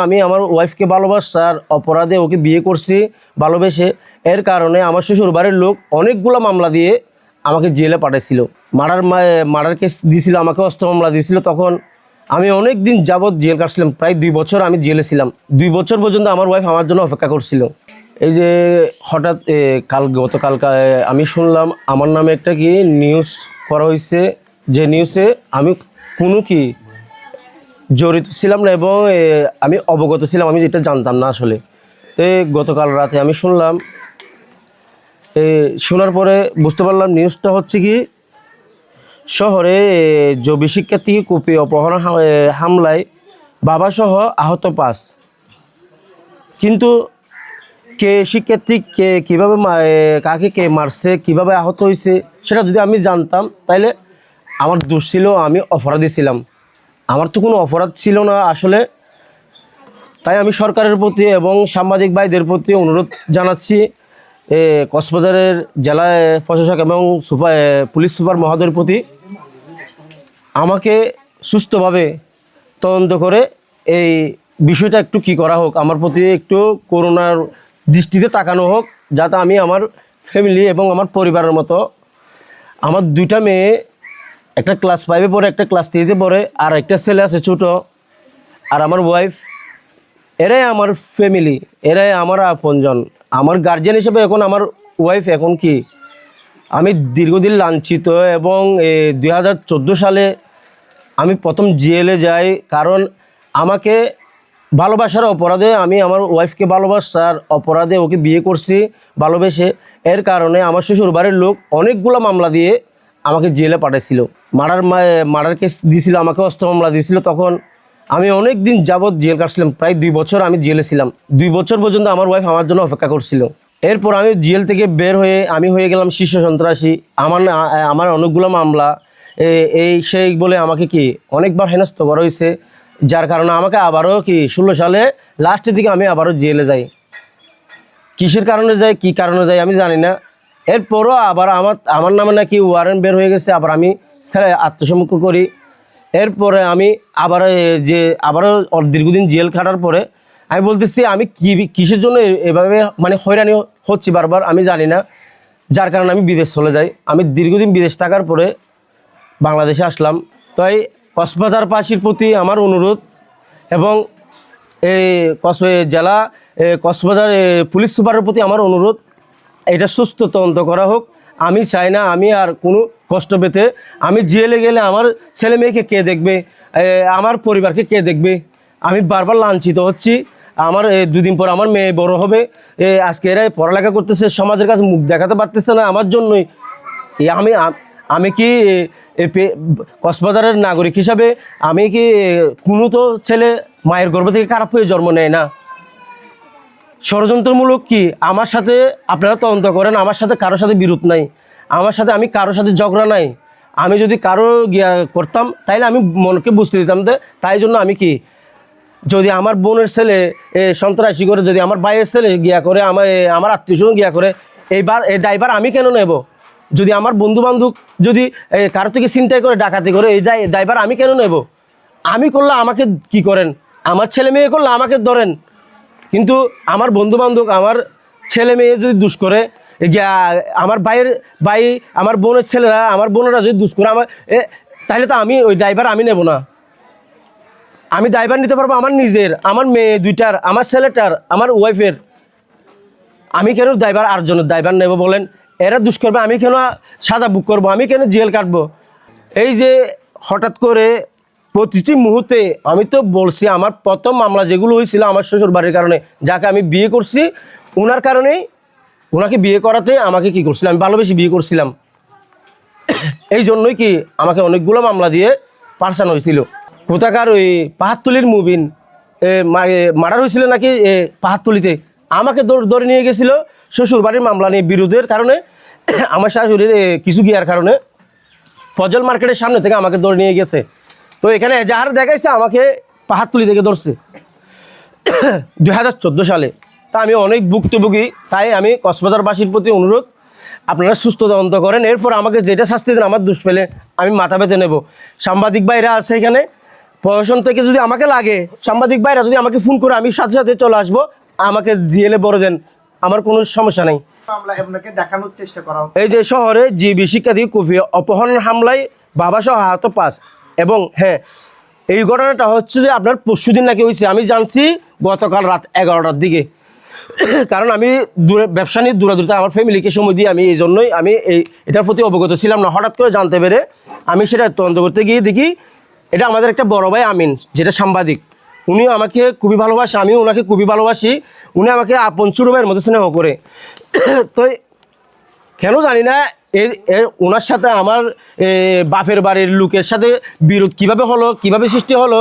আমি আমার ওয়াইফকে ভালোবাসার অপরাধে ওকে বিয়ে করছি ভালোবেসে। এর কারণে আমার শ্বশুর বাড়ির লোক অনেকগুলো মামলা দিয়ে আমাকে জেলে পাঠাইছিল। মার্ডার কেস দিয়েছিল, আমাকে অস্ত্র মামলা দিয়েছিল। তখন আমি অনেক দিন যাবৎ জেল কাটছিলাম, প্রায় 2 বছর আমি জেলে ছিলাম। 2 বছর পর্যন্ত আমার ওয়াইফ আমার জন্য অপেক্ষা করছিল। এই যে হঠাৎ গতকালকে আমি শুনলাম আমার নামে একটা কি নিউজ করা হয়েছে, যে নিউজে আমি কোনো কি জড়িত ছিলাম না এবং আমি অবগত ছিলাম, আমি যেটা জানতাম না আসলে। তো গতকাল রাতে আমি শুনলাম, শোনার পরে বুঝতে পারলাম নিউজটা হচ্ছে কি শহরে জবি শিক্ষার্থীকে কুপিয়ে অপহরণ হামলায় বাবাসহ আহত 5। কিন্তু কে শিক্ষার্থী কে কীভাবে কাকে কে মারছে, কিভাবে আহত হয়েছে সেটা যদি আমি জানতাম তাইলে আমার দোষ ছিল, আমি অপরাধী ছিলাম। আমার তো কোনো অপরাধ ছিল না আসলে। তাই আমি সরকারের প্রতি এবং সাংবাদিক ভাইদের প্রতি অনুরোধ জানাচ্ছি, কক্সবাজারের জেলা প্রশাসক এবং পুলিশ সুপার মহোদয়ের প্রতি আমাকে সুস্থভাবে তদন্ত করে এই বিষয়টা একটু কি করা হোক, আমার প্রতি একটু করুণার দৃষ্টিতে তাকানো হোক, যাতে আমি আমার ফ্যামিলি এবং আমার পরিবারের মতো, আমার 2টা মেয়ে, একটা ক্লাস 5-এ পড়ে, একটা ক্লাস 3-তে পড়ে, আর একটা ছেলে আছে ছোটো, আর আমার ওয়াইফ, এরাই আমার ফ্যামিলি, এরাই আমার আপনজন, আমার গার্জিয়ান হিসেবে। এখন আমার ওয়াইফ এখন কি আমি দীর্ঘদিন লাঞ্ছিত এবং 2014 সালে আমি প্রথম জেলে যাই, কারণ আমাকে ভালোবাসার অপরাধে, আমি আমার ওয়াইফকে ভালোবাসার অপরাধে ওকে বিয়ে করছি ভালোবেসে। এর কারণে আমার শ্বশুর বাড়ির লোক অনেকগুলো মামলা দিয়ে আমাকে জেলে পাঠাইছিল। মার্ডার কেস দিয়েছিল, আমাকে অস্ত্র মামলা দিয়েছিল। তখন আমি অনেক দিন যাবৎ জেল কাটছিলাম, প্রায় 2 বছর আমি জেলে ছিলাম। 2 বছর পর্যন্ত আমার ওয়াইফ আমার জন্য অপেক্ষা করছিল। এরপর আমি জেল থেকে বের হয়ে আমি হয়ে গেলাম শীর্ষ সন্ত্রাসী। আমার অনেকগুলো মামলা এই সেই বলে আমাকে কি অনেকবার হেনস্থ করা হয়েছে, যার কারণে আমাকে আবারও কি 16 সালে লাস্টের দিকে আমি আবারও জেলে যাই। কিসের কারণে যাই, কি কারণে যাই আমি জানি না। এরপরও আবার আমার নামে নাকি ওয়ারেন্ট বের হয়ে গেছে, আবার আমি আত্মসমর্পণ করি। এরপরে আমি আবারও দীর্ঘদিন জেল খাটার পরে আমি বলতেছি আমি কিসের জন্য এভাবে মানে হয়রানি হচ্ছি বারবার আমি জানি না, যার কারণে আমি বিদেশ চলে যাই। আমি দীর্ঘদিন বিদেশ থাকার পরে বাংলাদেশে আসলাম। তাই কক্সবাজারবাসীর প্রতি আমার অনুরোধ এবং কক্সবাজার পুলিশ সুপারের প্রতি আমার অনুরোধ, এটা সুস্থ তদন্ত করা হোক। আমি চাই না আমি আর কোনো কষ্ট পেতে। আমি জেলে গেলে আমার ছেলে মেয়েকে কে দেখবে, আমার পরিবারকে কে দেখবে? আমি বারবার লাঞ্ছিত হচ্ছি। আমার 2 দিন পর আমার মেয়ে বড় হবে, আজকে এরাই পড়ালেখা করতেছে, সমাজের কাছে মুখ দেখাতে পারতেছে না আমার জন্যই। আমি কি কক্সবাজারের নাগরিক হিসাবে আমি কি কোনো তো ছেলে মায়ের গর্ভ থেকে খারাপ হয়ে জন্ম নেয় না? ষড়যন্ত্রমূলক কি আমার সাথে আপনারা তদন্ত করেন, আমার সাথে কারোর সাথে বিরোধ নাই, আমি কারোর সাথে ঝগড়া নাই। আমি যদি কারো গিয়া করতাম তাইলে আমি মনকে বুঝতে দিতাম। তাই জন্য আমি কি, যদি আমার বোনের ছেলে সন্ত্রাসী করে, যদি আমার ভাইয়ের ছেলে গিয়া করে, আমার আত্মীয়স্বজন গিয়া করে, এই দায়ভার আমি কেন নেব? যদি আমার বন্ধু বান্ধব যদি কারো থেকে ছিনতাই করে, ডাকাতি করে, এই দায়ভার আমি কেন নেব? আমি করলে আমাকে কি করেন? আমার ছেলে মেয়ে করলে আমাকে ধরেন, কিন্তু আমার বন্ধু বান্ধব, আমার ছেলে মেয়ে যদি দুষ করে, আমার ভাই, আমার বোনের ছেলেরা, আমার বোনেরা যদি দুষ করে তাহলে তো আমি ওই দায়ভার আমি নেব না। আমি দায়ভার নিতে পারবো আমার নিজের, আমার মেয়ে 2টার, আমার ছেলেটার, আমার ওয়াইফের। আমি কেন দায়ভার আরেকজনের দায়ভার নেব বলেন? এরা দুষ করবে, আমি কেন সাজা বুক করবো? আমি কেন জেল কাটবো? এই যে হঠাৎ করে প্রতিটি মুহূর্তে, আমি তো বলছি আমার প্রথম মামলা যেগুলো হয়েছিল আমার শ্বশুর বাড়ির কারণে, যাকে আমি বিয়ে করছি ওনার কারণেই, ওনাকে বিয়ে করাতে আমাকে কি করছিলাম, আমি ভালোবেসে বিয়ে করছিলাম। এই জন্যই কি আমাকে অনেকগুলো মামলা দিয়ে পার্সান হয়েছিল। কোথাকার ওই পাহাড়তলির মুবিন মার্ডার হয়েছিল নাকি পাহাড়তলিতে, আমাকে ধরে নিয়ে গেছিলো শ্বশুর বাড়ির মামলা নিয়ে বিরোধের কারণে। আমার শাশুড়ির কিছু গিয়ার কারণে ফজল মার্কেটের সামনে থেকে আমাকে ধরে নিয়ে গেছে। তো এখানে এজাহার দেখাইছে আমাকে পাহাড়তলি থেকে ধরছে 2014 সালে। তা আমি অনেক ভুক্তভোগী। তাই আমি কক্সবাজারবাসীর প্রতি অনুরোধ, আপনারা সুস্থ তদন্ত করেন। এরপর আমাকে যেটা শাস্তি দেন, আমার দোষ পেলে আমি মাথা পেতে নেব। সাংবাদিক ভাইরা আছে এখানে, প্রশাসন থেকে যদি আমাকে লাগে, সাংবাদিক ভাইরা যদি আমাকে ফোন করে, আমি সাথে সাথে চলে আসবো, আমাকে জিএলে বড় দেন, আমার কোনো সমস্যা নেই। আমরা আপনাকে দেখানোর চেষ্টা করা হচ্ছে। এই যে শহরে জিবি শিক্ষার্থী কুপি অপহরণ হামলায় বাবা সহ আহত 5। এবং হ্যাঁ, এই ঘটনাটা হচ্ছে যে আপনার পরশুদিন নাকি হয়েছে, আমি জানছি গতকাল রাত 11টার দিকে। কারণ আমি ব্যবসা নিয়ে দূরাদূরতে আমার ফ্যামিলিকে সময় দিই, আমি এই জন্যই আমি এটার প্রতি অবগত ছিলাম না। হঠাৎ করে জানতে পেরে আমি সেটা তদন্ত করতে গিয়ে দেখি এটা আমাদের একটা বড় ভাই আমিন, যেটা সাংবাদিক, উনিও আমাকে খুবই ভালোবাসে, আমিও ওনাকে খুবই ভালোবাসি। উনি আমাকে আপন ছোট ভাইয়ের মধ্যে স্নেহ করে। তো কেন জানি না ওনার সাথে আমার বাপের বাড়ির লোকের সাথে বিরোধ কিভাবে হলো, কিভাবে সৃষ্টি হলো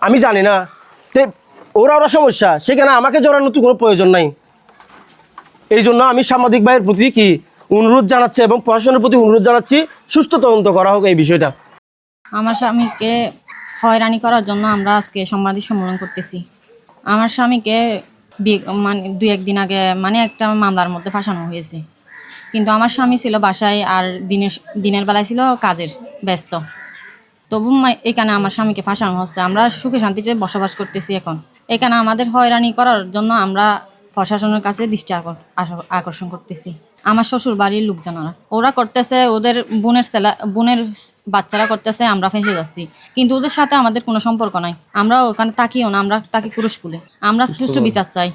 আমি জানি না। তো ওরা সমস্যা, সেখানে আমাকে জড়ানোর তো কোনো প্রয়োজন নাই। এই জন্য আমি সাংবাদিক ভাইয়ের প্রতি কি অনুরোধ জানাচ্ছি এবং প্রশাসনের প্রতি অনুরোধ জানাচ্ছি, সুস্থ তদন্ত করা হোক এই বিষয়টা। আমার স্বামীকে হয়রানি করার জন্য আমরা আজকে সাংবাদিক সম্মেলন করতেছি। আমার স্বামীকে মানে 2-1 দিন আগে মানে একটা মামলার মধ্যে ফাঁসানো হয়েছে, কিন্তু আমার স্বামী ছিল বাসায় আর দিনের বেলায় ছিল কাজের ব্যস্ত। তবু এখানে আমার স্বামীকে ফাঁসানো হচ্ছে। আমরা সুখে শান্তিতে বসবাস করতেছি। এখন এখানে আমাদের হয়রানি করার জন্য আমরা প্রশাসনের কাছে দৃষ্টি আকর্ষণ করতেছি। আমার শ্বশুর বাড়ির লোকজনরা ওরা করতেছে, ওদের বোনের বাচ্চারা করতেছে, আমরা ফেঁসে যাচ্ছি। কিন্তু ওদের সাথে আমাদের কোনো সম্পর্ক নাই। আমরা ওখানে তাকিও না, আমরা তাকি পুরুষ কুলে। আমরা সুষ্ঠু বিচার চাই।